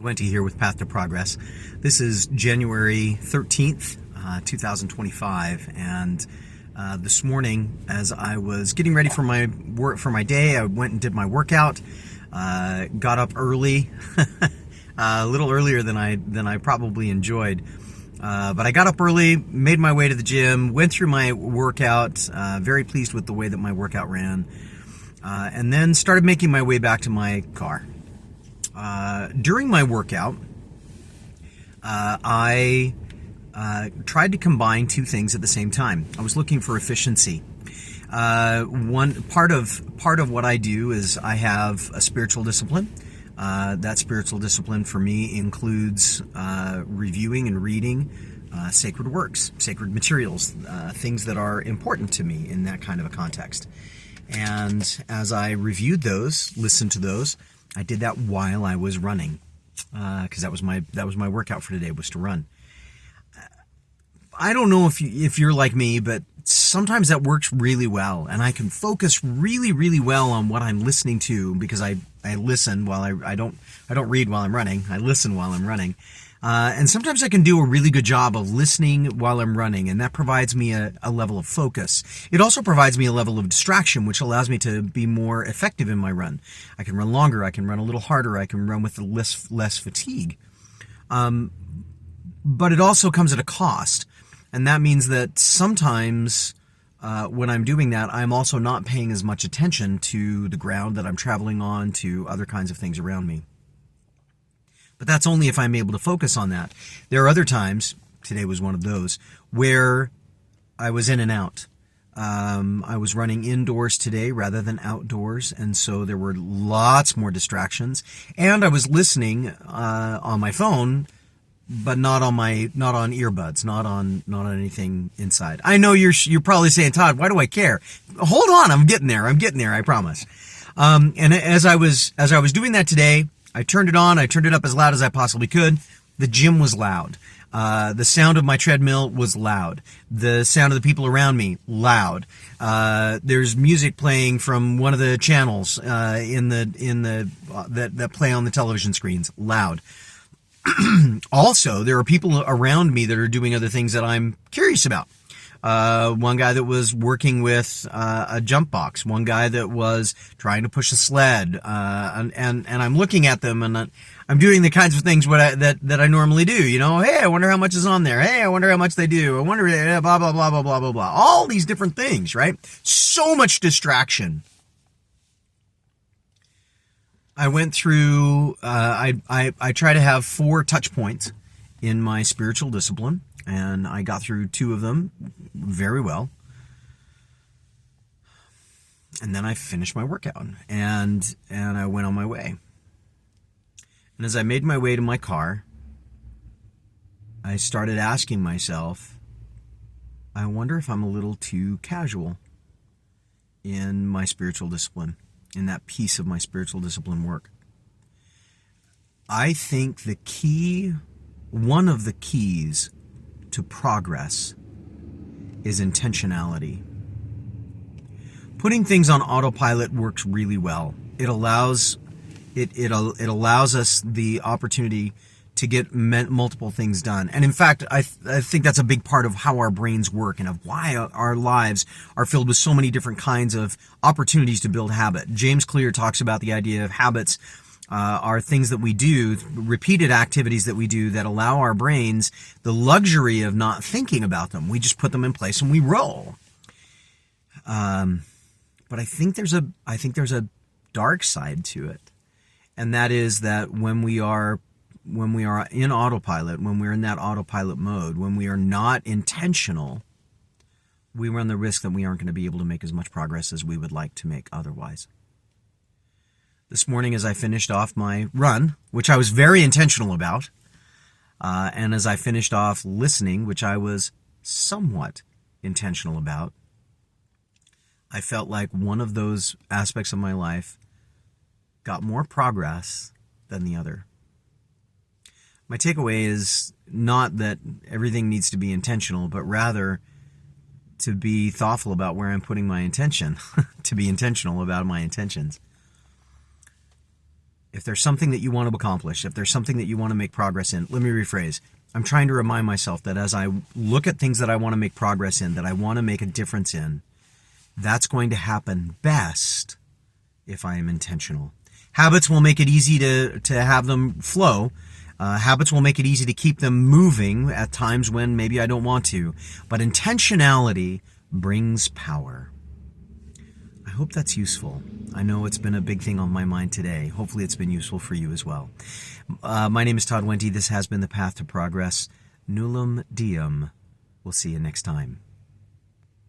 Wente here with Path to Progress. This is January 13th, 2025, and this morning, as I was getting ready for my day, I went and did my workout. Got up early, a little earlier than I probably enjoyed, but I got up early, made my way to the gym, went through my workout. Very pleased with the way that my workout ran, and then started making my way back to my car. During my workout, I tried to combine two things at the same time. I was looking for efficiency. One part of what I do is I have a spiritual discipline. That spiritual discipline for me includes reviewing and reading sacred works, sacred materials, things that are important to me in that kind of a context. And as I reviewed those, listened to those, I did that while I was running, because that was my workout for today, was to run. I don't know if you're like me, but sometimes that works really well, and I can focus really, really well on what I'm listening to, because I listen while I don't read while I'm running. I listen while I'm running. And sometimes I can do a really good job of listening while I'm running, and that provides me a level of focus. It also provides me a level of distraction, which allows me to be more effective in my run. I can run longer, I can run a little harder, I can run with less fatigue. But it also comes at a cost, and that means that sometimes when I'm doing that, I'm also not paying as much attention to the ground that I'm traveling on, to other kinds of things around me. But that's only if I'm able to focus on that. There are other times, today was one of those, where I was in and out. I was running indoors today rather than outdoors, and so there were lots more distractions. And I was listening on my phone, but not on earbuds, not on anything inside. I know you're probably saying, Todd, why do I care? Hold on, I'm getting there, I promise. And as I was doing that today, I turned it on. I turned it up as loud as I possibly could. The gym was loud. The sound of my treadmill was loud. The sound of the people around me, loud. There's music playing from one of the channels that play on the television screens, loud. Also, there are people around me that are doing other things that I'm curious about. One guy that was working with a jump box, one guy that was trying to push a sled, and I'm looking at them, and I'm doing the kinds of things that I normally do. You know, hey, I wonder how much is on there. Hey, I wonder how much they do. I wonder, blah blah blah blah blah blah blah. All these different things, right? So much distraction. I went through. I try to have 4 touch points in my spiritual discipline, and I got through 2 of them very well. And then I finished my workout, and I went on my way. And as I made my way to my car, I started asking myself, I wonder if I'm a little too casual in my spiritual discipline, in that piece of my spiritual discipline work. I think one of the keys to progress is intentionality. Putting things on autopilot works really well. It allows us the opportunity to get multiple things done. And in fact, I think that's a big part of how our brains work and of why our lives are filled with so many different kinds of opportunities to build habit. James Clear talks about the idea of habits are things that we do, repeated activities that we do that allow our brains the luxury of not thinking about them. We just put them in place and we roll. But I think there's a dark side to it, and that is that when we are in autopilot, when we're in that autopilot mode, when we are not intentional, we run the risk that we aren't going to be able to make as much progress as we would like to make otherwise. This morning, as I finished off my run, which I was very intentional about, and as I finished off listening, which I was somewhat intentional about, I felt like one of those aspects of my life got more progress than the other. My takeaway is not that everything needs to be intentional, but rather to be thoughtful about where I'm putting my intention, to be intentional about my intentions. if there's something that you want to accomplish, if there's something that you want to make progress in, let me rephrase. I'm trying to remind myself that as I look at things that I want to make progress in, that I want to make a difference in, that's going to happen best if I am intentional. Habits will make it easy to have them flow. Habits will make it easy to keep them moving at times when maybe I don't want to. But intentionality brings power. I hope that's useful. I know it's been a big thing on my mind today. Hopefully it's been useful for you as well. My name is Todd Wente. This has been The Path to Progress. Nullum Diem. We'll see you next time.